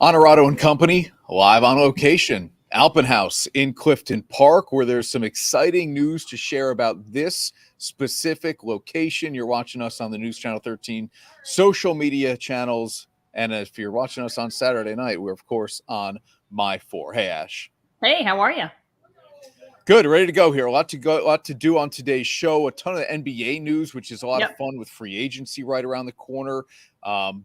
Onorato Company, live on location, Alpenhaus in Clifton Park, where there's some exciting news to share about this specific location. You're watching us on the News Channel 13 social media channels. And if you're watching us on Saturday night, we're, of course, on My 4. Hey, Ash. Hey, how are you? Good, ready to go here. A lot to do on today's show. A ton of NBA news, which is a lot of fun with free agency right around the corner.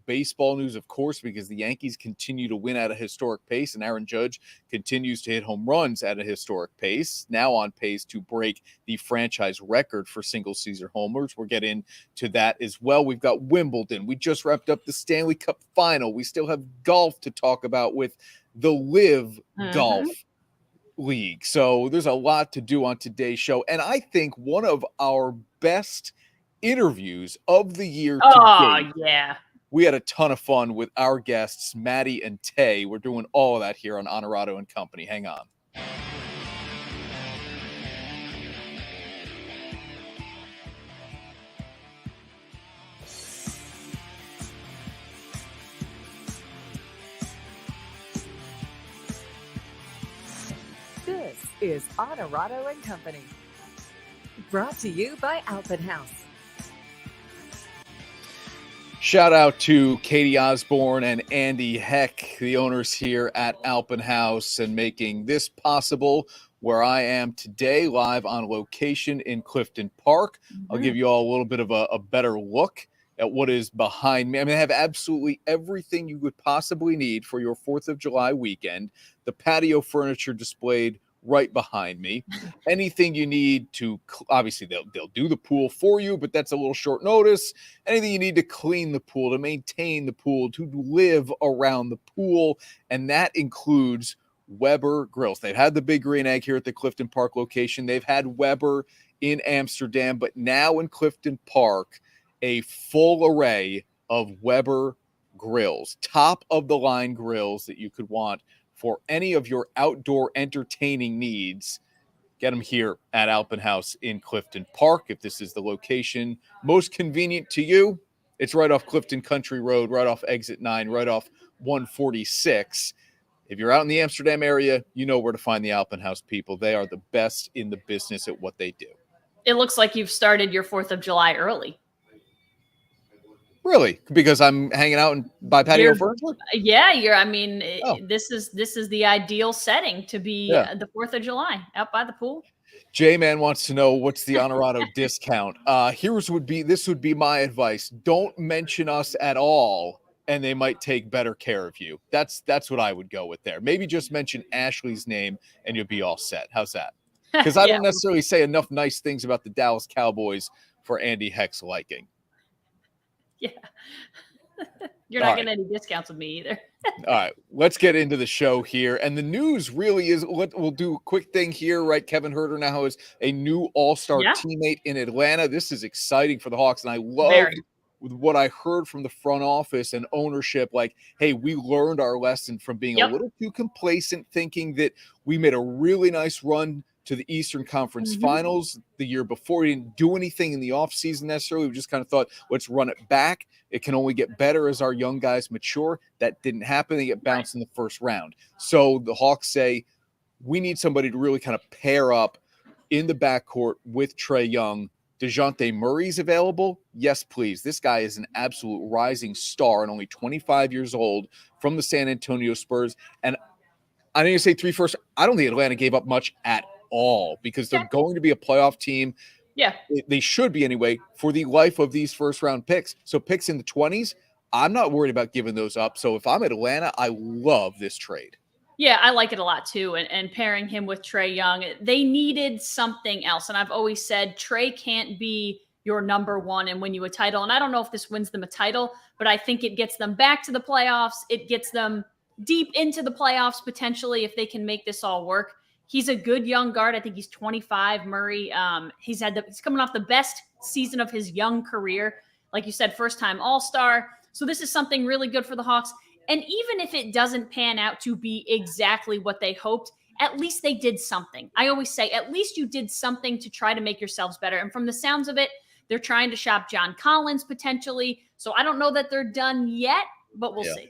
Baseball news, of course, because the Yankees continue to win at a historic pace, and Aaron Judge continues to hit home runs at a historic pace, now on pace to break the franchise record for single-season homers. We'll get into that as well. We've got Wimbledon. We just wrapped up the Stanley Cup final. We still have golf to talk about with the Live Golf League. So there's a lot to do on today's show. And I think one of our best interviews of the year today. Yeah. We had a ton of fun with our guests, Maddie and Tae. We're doing all of that here on Onorato Company. Hang on. This is Onorato Company, brought to you by Appliance. Shout out to Katie Osborne and Andy Heck, the owners here at Alpenhaus, and making this possible where I am today, live on location in Clifton Park. I'll give you all a little bit of a better look at what is behind me. I mean, I have absolutely everything you would possibly need for your 4th of July weekend. The patio furniture displayed right behind me. Anything you need to, obviously they'll do the pool for you, but that's a little short notice. Anything you need to clean the pool, to maintain the pool, to live around the pool, and that includes Weber grills. They've had the Big Green Egg here at the Clifton Park location. They've had Weber in Amsterdam, but now in Clifton Park, a full array of Weber grills, top of the line grills that you could want for any of your outdoor entertaining needs. Get them here at Alpenhaus in Clifton Park. If this is the location most convenient to you, it's right off Clifton Country Road, right off Exit 9, right off 146. If you're out in the Amsterdam area, you know where to find the Alpenhaus people. They are the best in the business at what they do. It looks like you've started your 4th of July early. Really? Because I'm hanging out by patio furniture? Yeah, this is the ideal setting to be the 4th of July, out by the pool. J-Man wants to know what's the Onorato discount. This would be my advice. Don't mention us at all, and they might take better care of you. That's what I would go with there. Maybe just mention Ashley's name, and you'll be all set. How's that? Because I don't necessarily say enough nice things about the Dallas Cowboys for Andy Heck's liking. Yeah. You're not getting any discounts with me either. All right, let's get into the show here. And the news really is, we'll do a quick thing here, right? Kevin Huerter now is a new all-star teammate in Atlanta. This is exciting for the Hawks, and I love what I heard from the front office and ownership. Like, hey, we learned our lesson from being a little too complacent, thinking that we made a really nice run to the Eastern Conference Finals the year before. We didn't do anything in the offseason necessarily. We just kind of thought, let's run it back. It can only get better as our young guys mature. That didn't happen. They get bounced in the first round. So the Hawks say, we need somebody to really kind of pair up in the backcourt with Trae Young. DeJounte Murray's available? Yes, please. This guy is an absolute rising star and only 25 years old from the San Antonio Spurs. And I didn't say 3 first. I don't think Atlanta gave up much at all, because they're going to be a playoff team. Yeah. They should be anyway, for the life of these first round picks. So picks in the 20s, I'm not worried about giving those up. So if I'm at Atlanta, I love this trade. Yeah, I like it a lot too. And pairing him with Trae Young, they needed something else. And I've always said Trae can't be your number one and win you a title. And I don't know if this wins them a title, but I think it gets them back to the playoffs. It gets them deep into the playoffs potentially if they can make this all work. He's a good young guard. I think he's 25, Murray. He's coming off the best season of his young career. Like you said, first-time All-Star. So this is something really good for the Hawks. And even if it doesn't pan out to be exactly what they hoped, at least they did something. I always say, at least you did something to try to make yourselves better. And from the sounds of it, they're trying to shop John Collins potentially. So I don't know that they're done yet, but we'll see.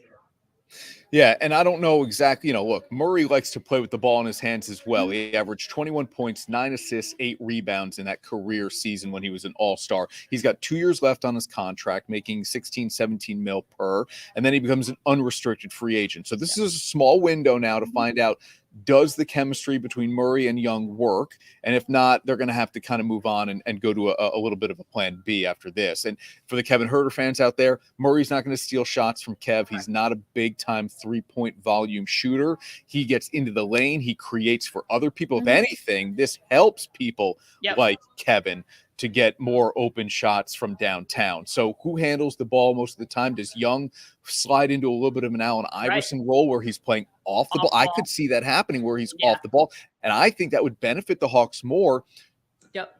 Yeah, and I don't know exactly, look, Murray likes to play with the ball in his hands as well. Mhm. He averaged 21 points, 9 assists, 8 rebounds in that career season when he was an all-star. He's got 2 years left on his contract, making 16, 17 mil per, and then he becomes an unrestricted free agent. So this is a small window now to find out, does the chemistry between Murray and Young work? And if not, they're going to have to kind of move on and go to a little bit of a plan B after this. And for the Kevin Huerter fans out there, Murray's not going to steal shots from Kev. He's not a big-time three-point volume shooter. He gets into the lane. He creates for other people. If anything, this helps people like Kevin to get more open shots from downtown. So who handles the ball most of the time? Does Young slide into a little bit of an Allen Iverson role where he's playing off the ball? I could see that happening where he's off the ball. And I think that would benefit the Hawks more.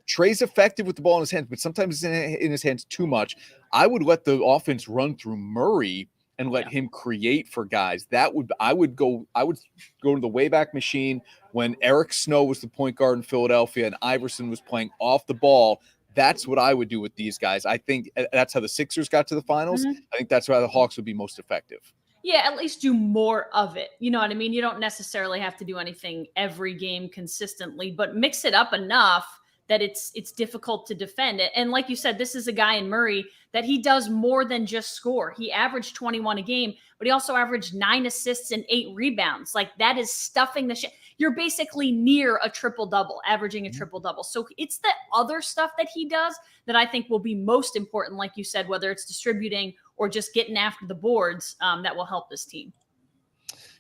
Trey's effective with the ball in his hands, but sometimes in his hands too much. I would let the offense run through Murray and let him create for guys. I would go to the Wayback Machine when Eric Snow was the point guard in Philadelphia and Iverson was playing off the ball. That's what I would do with these guys. I think that's how the Sixers got to the finals. I think that's why the Hawks would be most effective. Yeah, at least do more of it. You know what I mean? You don't necessarily have to do anything every game consistently, but mix it up enough that it's difficult to defend it. And like you said, this is a guy in Murray that he does more than just score. He averaged 21 a game, but he also averaged 9 assists and 8 rebounds. Like that is stuffing the shit. You're basically near a triple-double, averaging a triple-double. So it's the other stuff that he does that I think will be most important, like you said, whether it's distributing or just getting after the boards, that will help this team.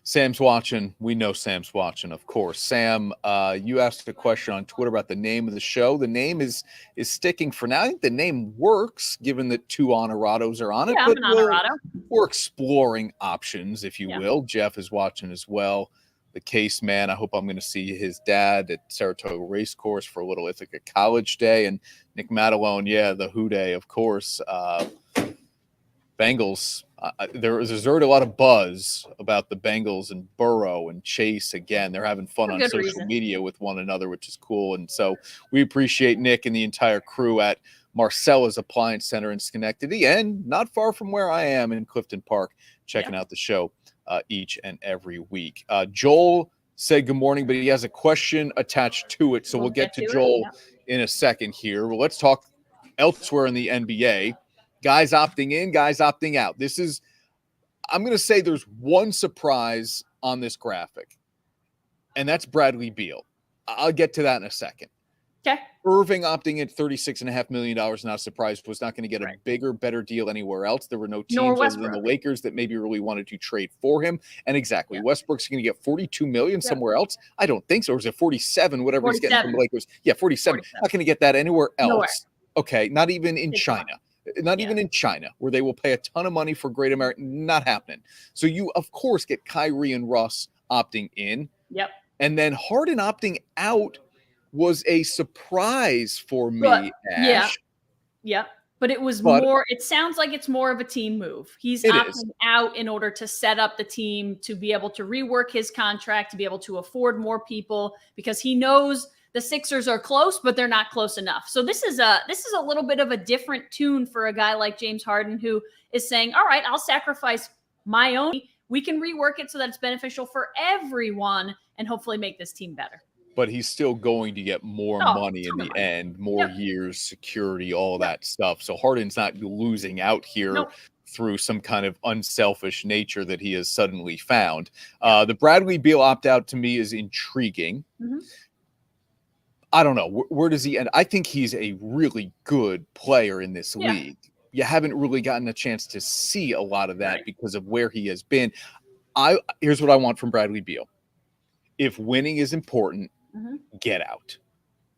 Sam's watching. We know Sam's watching, of course. Sam, you asked a question on Twitter about the name of the show. The name is sticking for now. I think the name works, given that 2 Onoratos are on it. Yeah, but I'm an Onorato. We're exploring options, if you will. Jeff is watching as well. The Case Man. I hope I'm going to see his dad at Saratoga Racecourse for a little Ithaca College Day. And Nick Matalone, the Who Day, of course. Bengals. There's already a lot of buzz about the Bengals and Burrow and Chase. Again, they're having fun on social media with one another, which is cool. And so we appreciate Nick and the entire crew at Marcella's Appliance Center in Schenectady, and not far from where I am in Clifton Park, checking out the show each and every week. Joel said good morning, but he has a question attached to it. So we'll get to Joel in a second here. Well, let's talk elsewhere in the NBA. Guys opting in, guys opting out. I'm going to say there's one surprise on this graphic, and that's Bradley Beal. I'll get to that in a second. Okay. Irving opting in $36.5 million, not a surprise, was not going to get a bigger, better deal anywhere else. There were no teams other than the Lakers that maybe really wanted to trade for him. And Westbrook's going to get $42 million somewhere else. I don't think so. Or is it 47, whatever he's getting from the Lakers? Yeah, 47. Not going to get that anywhere else. Nowhere. Okay, not even in China. Not even in China, where they will pay a ton of money for Great American. Not happening. So you, of course, get Kyrie and Russ opting in. Yep. And then Harden opting out was a surprise for me, Ash. Yeah. But it was more, it sounds like it's more of a team move. He's opting out in order to set up the team to be able to rework his contract, to be able to afford more people, because he knows the Sixers are close, but they're not close enough. So this is a little bit of a different tune for a guy like James Harden, who is saying, all right, I'll sacrifice my own. We can rework it so that it's beneficial for everyone and hopefully make this team better. But he's still going to get more money in the end, more years, security, all that stuff. So Harden's not losing out here through some kind of unselfish nature that he has suddenly found. The Bradley Beal opt-out to me is intriguing. Mm-hmm. I don't know. Where does he end? I think he's a really good player in this league. You haven't really gotten a chance to see a lot of that because of where he has been. Here's what I want from Bradley Beal. If winning is important, get out.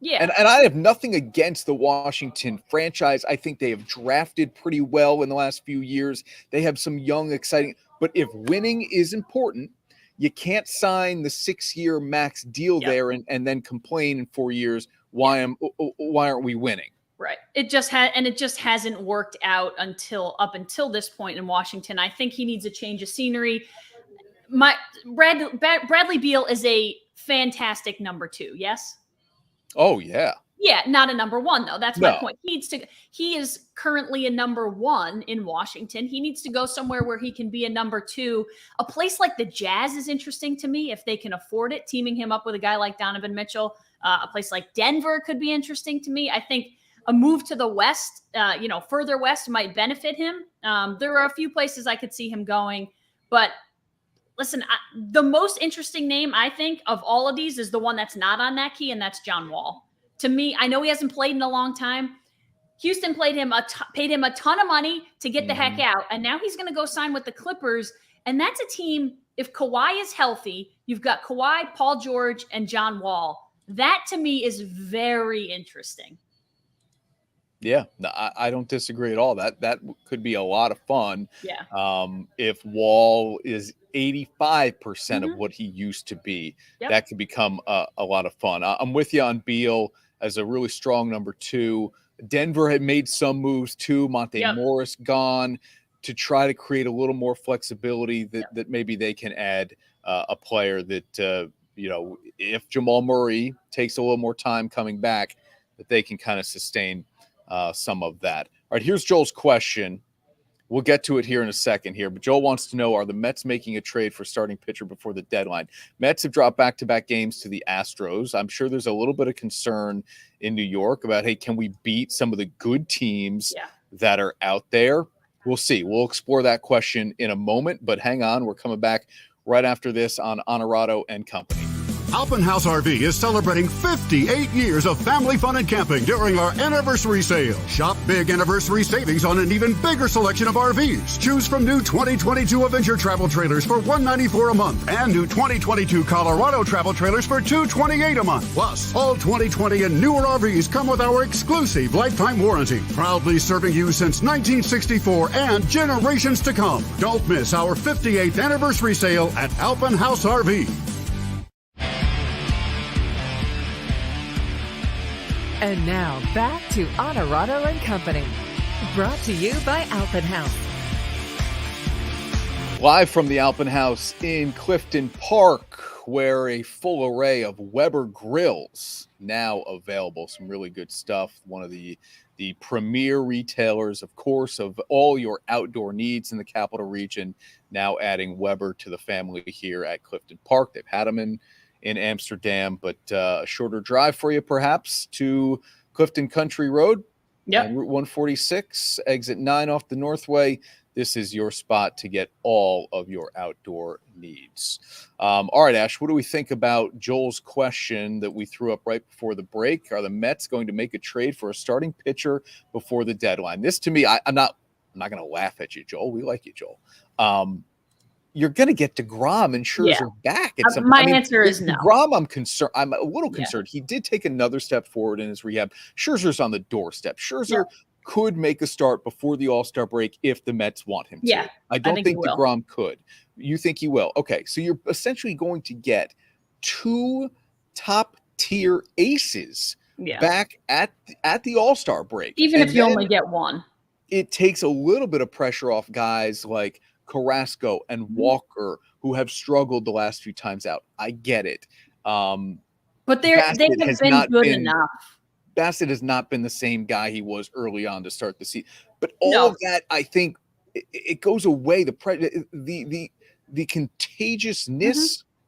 Yeah. And I have nothing against the Washington franchise. I think they have drafted pretty well in the last few years. They have some young, exciting. But if winning is important, you can't sign the 6-year max deal there and then complain in 4 years, why aren't we winning? Right. It just hasn't worked out up until this point in Washington. I think he needs a change of scenery. Bradley Beal is a fantastic number 2. Yes. Oh yeah. Yeah, not a number one, though. That's my No. point. He is currently a number one in Washington. He needs to go somewhere where he can be a number two. A place like the Jazz is interesting to me if they can afford it, teaming him up with a guy like Donovan Mitchell. A place like Denver could be interesting to me. I think a move to the West, further West might benefit him. There are a few places I could see him going, but listen, the most interesting name, I think, of all of these is the one that's not on that key, and that's John Wall. To me, I know he hasn't played in a long time. Houston paid him a ton of money to get the heck out, and now he's going to go sign with the Clippers, and that's a team, if Kawhi is healthy, you've got Kawhi, Paul George, and John Wall. That, to me, is very interesting. Yeah, no, I don't disagree at all. That could be a lot of fun. Yeah. If Wall is 85% of what he used to be, that could become a lot of fun. I'm with you on Beal as a really strong number two. Denver had made some moves too. Monte Morris gone to try to create a little more flexibility that maybe they can add a player that, if Jamal Murray takes a little more time coming back, that they can kind of sustain some of that. All right, here's Joel's question. We'll get to it here in a second here, but Joel wants to know, are the Mets making a trade for starting pitcher before the deadline? Mets have dropped back-to-back games to the Astros. I'm sure there's a little bit of concern in New York about, hey, can we beat some of the good teams that are out there? We'll see. We'll explore that question in a moment, but hang on. We're coming back right after this on Onorato Company. Alpenhaus RV is celebrating 58 years of family fun and camping during our anniversary sale. Shop big anniversary savings on an even bigger selection of RVs. Choose from new 2022 Avenger travel trailers for $194 a month and new 2022 Colorado travel trailers for $228 a month. Plus, all 2020 and newer RVs come with our exclusive lifetime warranty. Proudly serving you since 1964 and generations to come. Don't miss our 58th anniversary sale at Alpenhaus RV. And now back to Onorato Company, brought to you by Appliance. Live from the Alpenhaus in Clifton Park, where a full array of Weber grills now available. Some really good stuff. One of the premier retailers, of course, of all your outdoor needs in the capital region, now adding Weber to the family here at Clifton Park. They've had them in Amsterdam, but a shorter drive for you perhaps to Clifton Country Road and Route 146, exit 9 off the Northway. This is your spot to get all of your outdoor needs. All right, Ash, what do we think about Joel's question that we threw up right before the break? Are the Mets going to make a trade for a starting pitcher before the deadline? This, to me, I'm not going to laugh at you, Joel. We like you, Joel. You're going to get DeGrom and Scherzer back. My answer is no. DeGrom, I'm concerned. I'm a little concerned. He did take another step forward in his rehab. Scherzer's on the doorstep. Scherzer could make a start before the All-Star break if the Mets want him to. I don't think DeGrom could. You think he will? Okay, so you're essentially going to get two top-tier aces back at the All-Star break. Even if you only get one. It takes a little bit of pressure off guys like Carrasco and Walker, who have struggled the last few times out. I get it. But they have been good enough. Bassett has not been the same guy he was early on to start the season. But all of that, I think, it goes away. The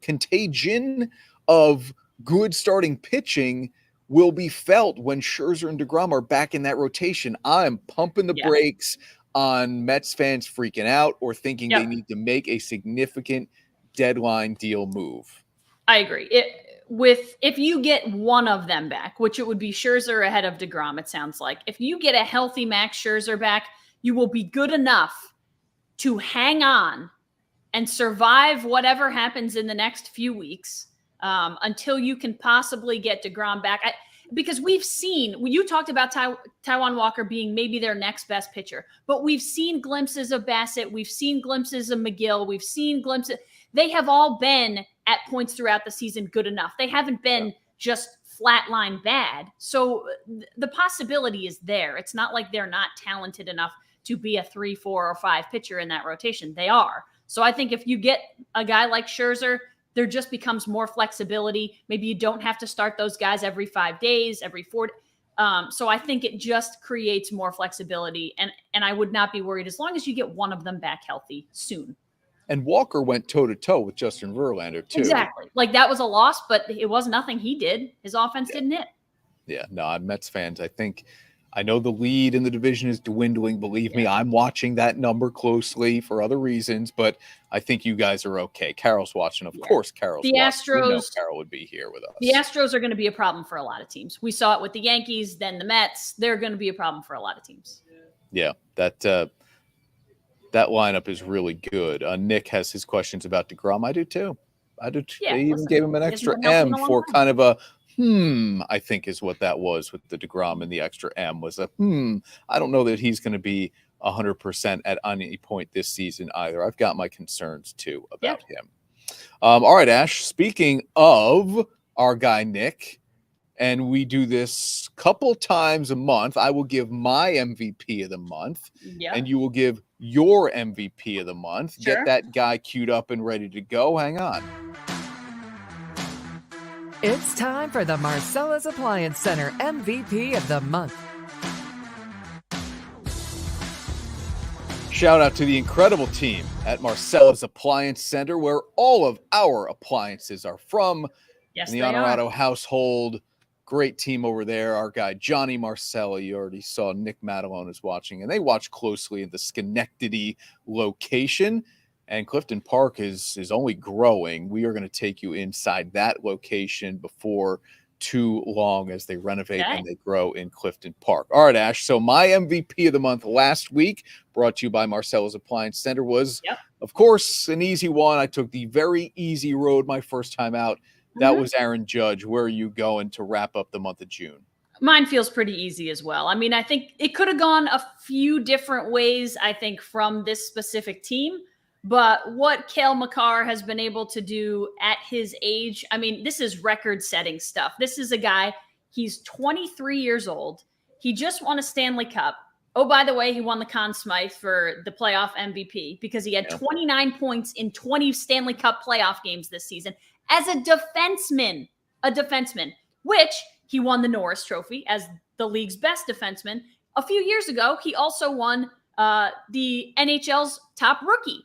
contagion of good starting pitching will be felt when Scherzer and DeGrom are back in that rotation. I'm pumping the brakes on Mets fans freaking out or thinking they need to make a significant deadline deal move. I agree. If you get one of them back, which it would be Scherzer ahead of DeGrom, it sounds like. If you get a healthy Max Scherzer back, you will be good enough to hang on and survive whatever happens in the next few weeks until you can possibly get DeGrom back. Because we've seen, you talked about Taijuan Walker being maybe their next best pitcher, but we've seen glimpses of Bassett. We've seen glimpses of McGill. We've seen glimpses. They have all been at points throughout the season good enough. They haven't been just flatline bad. So the possibility is there. It's not like they're not talented enough to be a 3, 4, or 5 pitcher in that rotation. They are. So I think if you get a guy like Scherzer, there just becomes more flexibility. Maybe you don't have to start those guys every 5 days, every 4. So I think it just creates more flexibility. And I would not be worried as long as you get one of them back healthy soon. And Walker went toe-to-toe with Justin Verlander, too. Exactly. Like, that was a loss, but it was nothing he did. His offense didn't hit. Yeah, no, I'm Mets fans. I know the lead in the division is dwindling. Believe me, I'm watching that number closely for other reasons, but I think you guys are okay. Carol's watching. Of course, Carol's the watching. Astros, We know Carol would be here with us. The Astros are going to be a problem for a lot of teams. We saw it with the Yankees, then the Mets. They're going to be a problem for a lot of teams. Yeah, that lineup is really good. Nick has his questions about DeGrom. I do too. Yeah, they even gave him an extra M for kind of a I think is what that was with the DeGrom, and the extra M was a I don't know that he's going to be 100% at any point this season either. I've got my concerns too about him. All right, Ash, speaking of our guy Nick, and we do this couple times a month, I will give my MVP of the month, and you will give your MVP of the month. Sure. Get that guy queued up and ready to go. Hang on. It's time for the Marcella's Appliance Center MVP of the month. Shout out to the incredible team at Marcella's Appliance Center, where all of our appliances are from. Yes, in the they Onorato are. household. Great team over there. Our guy, Johnny Marcella, you already saw Nick Madelone is watching, and they watch closely in the Schenectady location. And Clifton Park is only growing. We are going to take you inside that location before too long as they renovate and they grow in Clifton Park. All right, Ash. So my MVP of the month last week, brought to you by Marcella's Appliance Center, was, of course, an easy one. I took the very easy road my first time out. That was Aaron Judge. Where are you going to wrap up the month of June? Mine feels pretty easy as well. I mean, I think it could have gone a few different ways, I think, from this specific team. But what Cale Makar has been able to do at his age, I mean, this is record-setting stuff. This is a guy, he's 23 years old. He just won a Stanley Cup. Oh, by the way, he won the Conn Smythe for the playoff MVP because he had 29 points in 20 Stanley Cup playoff games this season as a defenseman, which he won the Norris Trophy as the league's best defenseman. A few years ago, he also won the NHL's top rookie.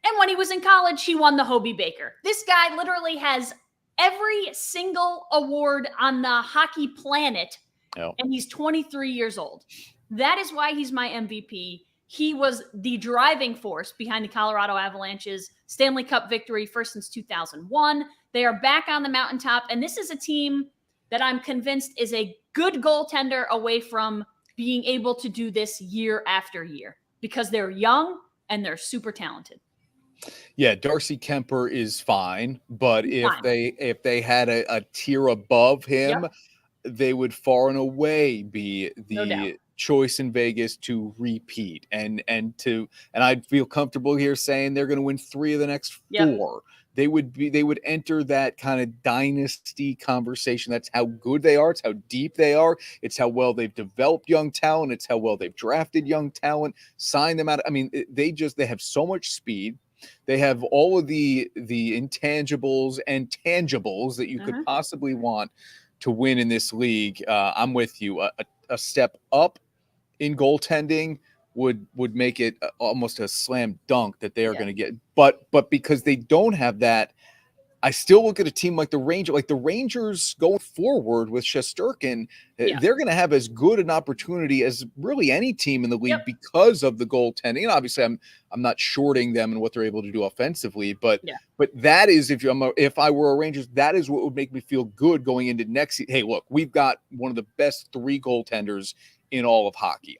And when he was in college, he won the Hobey Baker. This guy literally has every single award on the hockey planet, and he's 23 years old. That is why he's my MVP. He was the driving force behind the Colorado Avalanche's Stanley Cup victory first since 2001. They are back on the mountaintop, and this is a team that I'm convinced is a good goaltender away from being able to do this year after year because they're young and they're super talented. Yeah, Darcy Kemper is fine, but if they had a tier above him, they would far and away be the choice in Vegas to repeat and I'd feel comfortable here saying they're going to win 3 of the next 4. They would enter that kind of dynasty conversation. That's how good they are. It's how deep they are. It's how well they've developed young talent. It's how well they've drafted young talent, signed them out. I mean, they have so much speed. They have all of the intangibles and tangibles that you could possibly want to win in this league. I'm with you. A step up in goaltending would make it almost a slam dunk that they are going to get. But because they don't have that, I still look at a team like the Rangers. Like the Rangers going forward with Shesterkin, they're going to have as good an opportunity as really any team in the league because of the goaltending. And obviously, I'm not shorting them and what they're able to do offensively, but that is if I were a Rangers, that is what would make me feel good going into next season. Hey, look, we've got one of the best 3 goaltenders in all of hockey.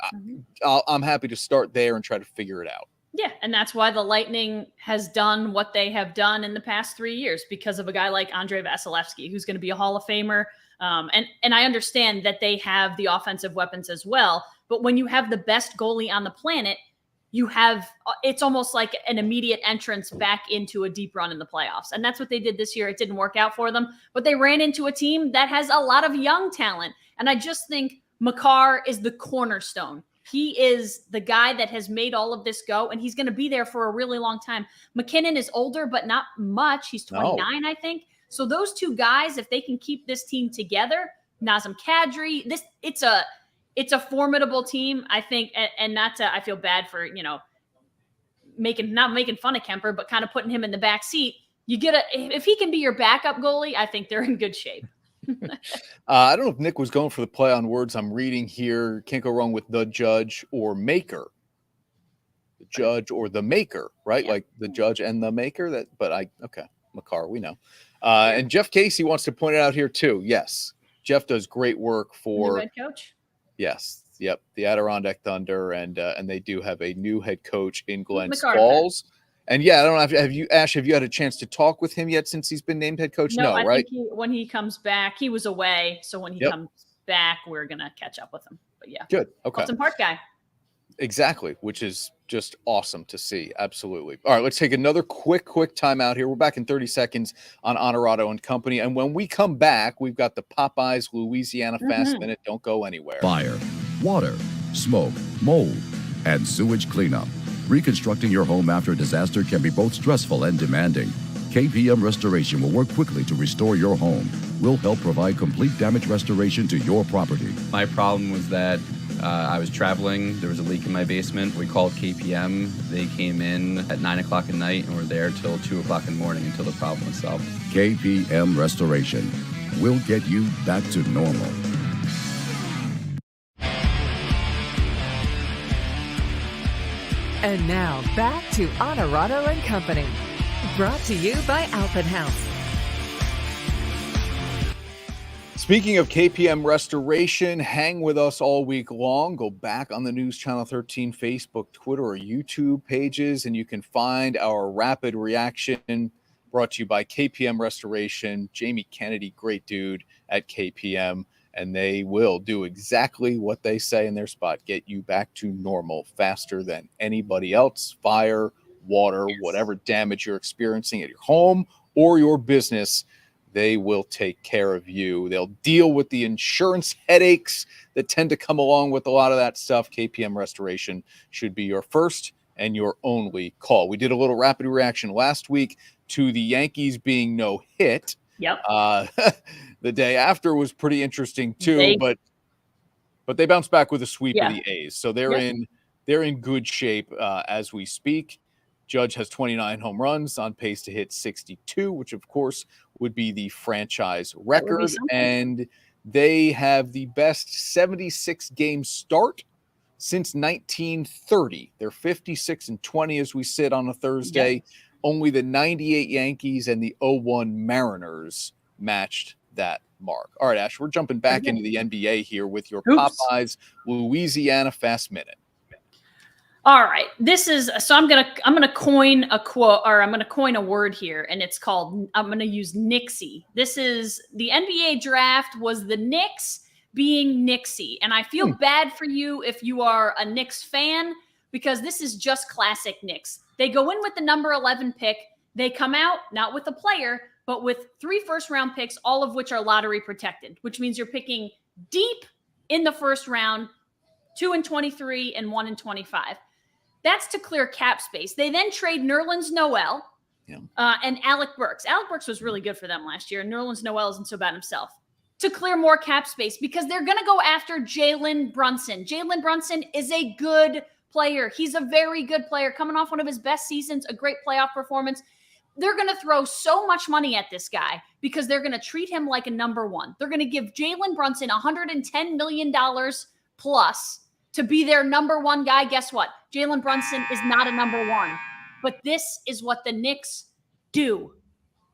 I'm happy to start there and try to figure it out. Yeah, and that's why the Lightning has done what they have done in the past 3 years because of a guy like Andrei Vasilevsky, who's going to be a Hall of Famer. And I understand that they have the offensive weapons as well. But when you have the best goalie on the planet, it's almost like an immediate entrance back into a deep run in the playoffs. And that's what they did this year. It didn't work out for them, but they ran into a team that has a lot of young talent. And I just think Makar is the cornerstone. He is the guy that has made all of this go, and he's going to be there for a really long time. McKinnon is older, but not much. He's 29, I think. So those two guys, if they can keep this team together, Nazem Kadri, it's a formidable team, I think. And not to, I feel bad for, not making fun of Kemper, but kind of putting him in the back seat. If he can be your backup goalie, I think they're in good shape. I don't know if Nick was going for the play on words I'm reading here. Can't go wrong with the judge or maker. The judge or the maker, right? Yeah. Like the judge and the maker. Okay, Makar, we know. And Jeff Casey wants to point it out here too. Yes, Jeff does great work for new head coach. Yes, yep, the Adirondack Thunder, and they do have a new head coach in Glens Falls. And yeah, I don't know. Have you had a chance to talk with him yet since he's been named head coach? No, I right? Think when he comes back, he was away. So when he comes back, we're going to catch up with him. But yeah. Good. Okay. Hudson Park guy. Exactly, which is just awesome to see. Absolutely. All right, let's take another quick timeout here. We're back in 30 seconds on Onorato and Company. And when we come back, we've got the Popeyes Louisiana Fast Minute. Don't go anywhere. Fire, water, smoke, mold, and sewage cleanup. Reconstructing your home after a disaster can be both stressful and demanding. KPM Restoration will work quickly to restore your home. We'll help provide complete damage restoration to your property. My problem was that I was traveling. There was a leak in my basement. We called KPM. They came in at 9 o'clock at night and were there till 2 o'clock in the morning until the problem was solved. KPM Restoration. We'll get you back to normal. And now back to Onorato and Company. Brought to you by Appliance. Speaking of KPM Restoration, hang with us all week long. Go back on the News Channel 13 Facebook, Twitter, or YouTube pages, and you can find our rapid reaction brought to you by KPM Restoration. Jamie Kennedy, great dude at KPM, and they will do exactly what they say in their spot, get you back to normal faster than anybody else. Fire, water, whatever damage you're experiencing at your home or your business, they will take care of you. They'll deal with the insurance headaches that tend to come along with a lot of that stuff. KPM Restoration should be your first and your only call. We did a little rapid reaction last week to the Yankees being no hit. Yep. The day after was pretty interesting too, but they bounced back with a sweep of the A's. So they're in good shape as we speak. Judge has 29 home runs, on pace to hit 62, which of course would be the franchise record. And they have the best 76 game start since 1930. They're 56-20 as we sit on a Thursday. Yes. Only the 98 Yankees and the 01 Mariners matched that mark. All right, Ash, we're jumping back into the NBA here with your Popeyes Louisiana Fast Minute. All right, I'm gonna coin a quote, or I'm gonna coin a word here, and it's called, I'm gonna use Knicksy. This is the NBA draft was the Knicks being Knicksy, and I feel bad for you if you are a Knicks fan, because this is just classic Knicks. They go in with the number 11 pick. They come out not with a player, but with 3 first-round picks, all of which are lottery protected, which means you're picking deep in the first round, 2 and 23 and 1 and 25. That's to clear cap space. They then trade Nerlens Noel and Alec Burks. Alec Burks was really good for them last year, and Nerlens Noel isn't so bad himself, to clear more cap space because they're going to go after Jalen Brunson. Jalen Brunson is a good player. He's a very good player, coming off one of his best seasons, a great playoff performance. They're going to throw so much money at this guy because they're going to treat him like a number one. They're going to give Jalen Brunson $110 million plus to be their number one guy. Guess what? Jalen Brunson is not a number one, but this is what the Knicks do.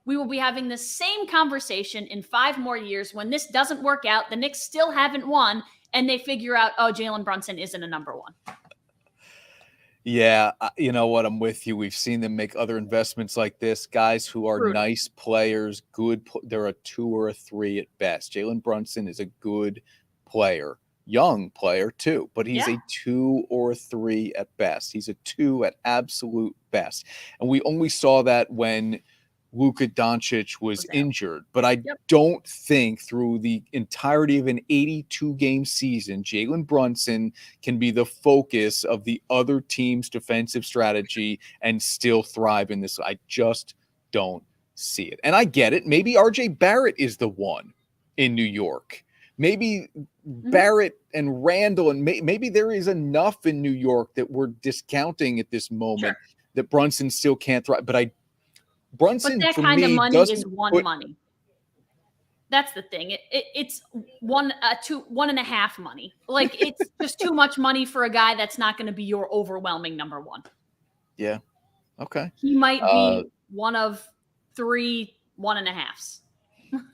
We will be having the same conversation in 5 more years. When this doesn't work out, the Knicks still haven't won, and they figure out, oh, Jalen Brunson isn't a number one. Yeah, you know what? I'm with you. We've seen them make other investments like this. Guys who are nice players, they're a 2 or a 3 at best. Jalen Brunson is a good player. Young player too, but he's a 2 or 3 at best. He's a 2 at absolute best. And we only saw that when Luka Doncic was out. injured. But I Yep. don't think through the entirety of an 82-game season, Jalen Brunson can be the focus of the other team's defensive strategy and still thrive in this. I just don't see it. And I get it. Maybe RJ Barrett is the one in New York. Maybe Barrett and Randall, and maybe there is enough in New York that we're discounting at this moment that Brunson still can't thrive. But Brunson, but that for kind of me, money is money. That's the thing. It's 1.5 money. Like, it's just too much money for a guy that's not going to be your overwhelming number one. Yeah. Okay. He might be one of 3 1.5s.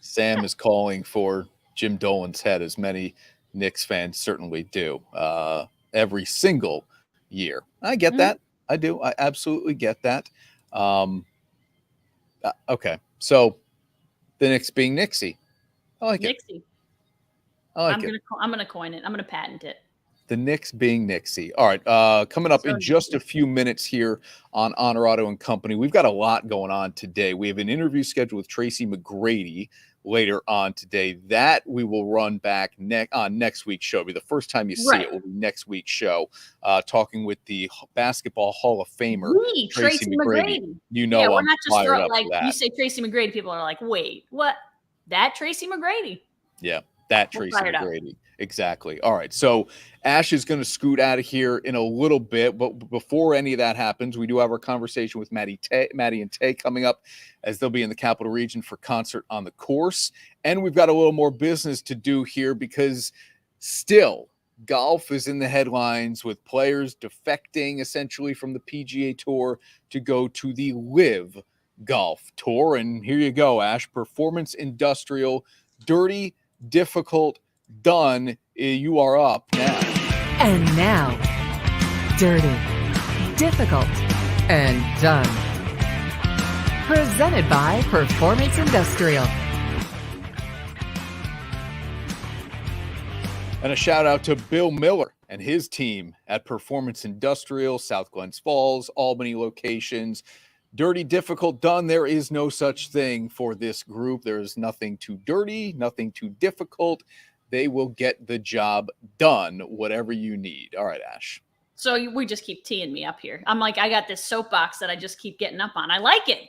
Sam is calling for Jim Dolan's head, as many Knicks fans certainly do every single year. I get that. I do. I absolutely get that. Okay. So the Knicks being Knicksy. I like Knicksy. it. I like I'm gonna coin it. I'm gonna patent it. The Knicks being Knicksy. All right. Coming up in just a few minutes here on Onorato Company, we've got a lot going on today. We have an interview scheduled with Tracy McGrady later on today. That we will run back on next week's show. It'll be the first time you see it will be next week's show, talking with the Basketball Hall of Famer, Tracy McGrady. You know, we're not just like you say Tracy McGrady, people are like, wait, what? That Tracy McGrady? Yeah, that Tracy McGrady. Exactly. All right. So Ash is going to scoot out of here in a little bit, but before any of that happens, we do have our conversation with Maddie and Tae coming up, as they'll be in the Capital Region for Concert on the Course. And we've got a little more business to do here, because still golf is in the headlines with players defecting essentially from the PGA Tour to go to the Live Golf Tour. And here you go, Ash. Performance Industrial, dirty, difficult, done. You are up now. And now, dirty, difficult, and done. Presented by Performance Industrial. And a shout out to Bill Miller and his team at Performance Industrial, South Glens Falls, Albany locations. Dirty, difficult, done. There is no such thing for this group. There is nothing too dirty, nothing too difficult. They will get the job done, whatever you need. All right, Ash. So we just keep teeing me up here. I'm like, I got this soapbox that I just keep getting up on. I like it.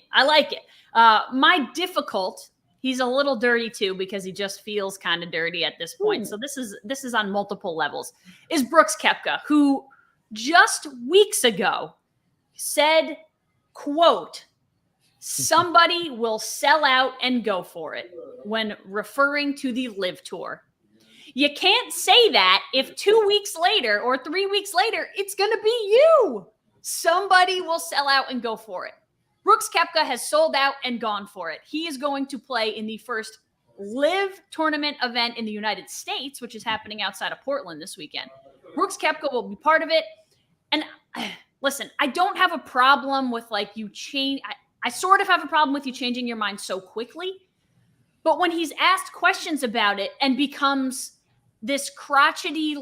My difficult, he's a little dirty too, because he just feels kind of dirty at this point. Ooh. So this is on multiple levels. Is Brooks Koepka, who just weeks ago said, quote, somebody will sell out and go for it, when referring to the Live Tour. You can't say that if 2 weeks later or 3 weeks later, it's going to be you. Somebody will sell out and go for it. Brooks Koepka has sold out and gone for it. He is going to play in the first Live tournament event in the United States, which is happening outside of Portland this weekend. Brooks Koepka will be part of it. And listen, I don't have a problem with you change. I sort of have a problem with you changing your mind so quickly. But when he's asked questions about it and becomes this crotchety,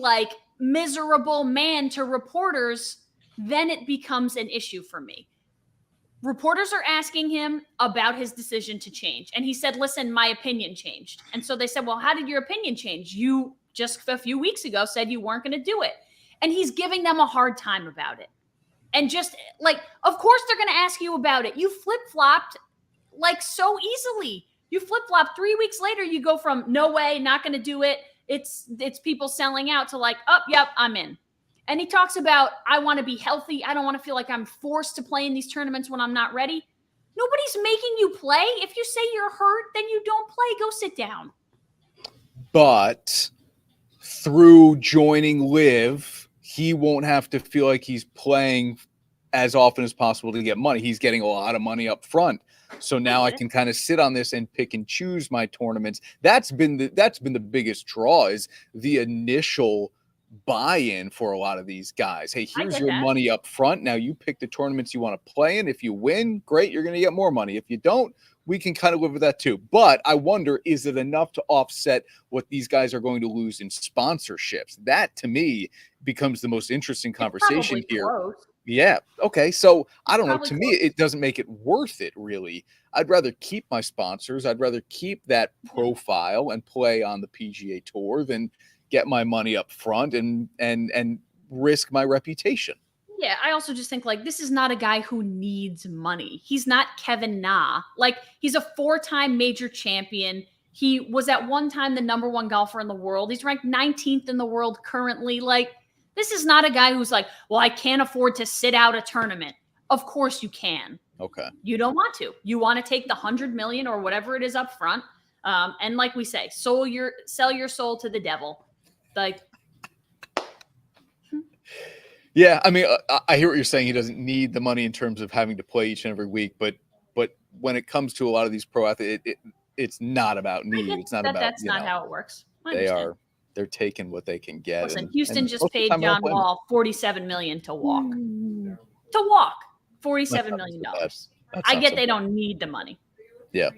miserable man to reporters, then it becomes an issue for me. Reporters are asking him about his decision to change. And he said, listen, my opinion changed. And so they said, well, how did your opinion change? You just a few weeks ago said you weren't going to do it. And he's giving them a hard time about it. And just of course they're going to ask you about it. You flip-flopped so easily. You flip-flop 3 weeks later, you go from no way, not going to do it. It's people selling out to oh, yep, I'm in. And he talks about, I want to be healthy. I don't want to feel like I'm forced to play in these tournaments when I'm not ready. Nobody's making you play. If you say you're hurt, then you don't play. Go sit down. But through joining Live, he won't have to feel like he's playing as often as possible to get money. He's getting a lot of money up front. So now I can kind of sit on this and pick and choose my tournaments. That's been the biggest draw, is the initial buy-in for a lot of these guys. Hey, here's your money up front. Now you pick the tournaments you want to play in. If you win, great, you're going to get more money. If you don't, we can kind of live with that too. But I wonder, is it enough to offset what these guys are going to lose in sponsorships? That, to me, becomes the most interesting conversation here. Close. Yeah. Okay. So I don't know. Probably To me, it doesn't make it worth it, really. I'd rather keep my sponsors. I'd rather keep that profile and play on the PGA Tour than get my money up front and risk my reputation. Yeah, I also just think like this is not a guy who needs money. He's not Kevin Na. Like he's a 4-time major champion. He was at one time the number 1 golfer in the world. He's ranked 19th in the world currently. Like this is not a guy who's like, well, I can't afford to sit out a tournament. Of course you can. Okay. You don't want to. You want to take the 100 million or whatever it is up front. And like we say, sell your soul to the devil. Like, yeah, I mean, I hear what you're saying. He doesn't need the money in terms of having to play each and every week, but when it comes to a lot of these pro athletes, it's not about need. It's not about that's not how it works. They're taking what they can get. Listen, Houston just paid John Wall $47 million to walk. To walk, $47 million. I get they don't need the money. Yeah.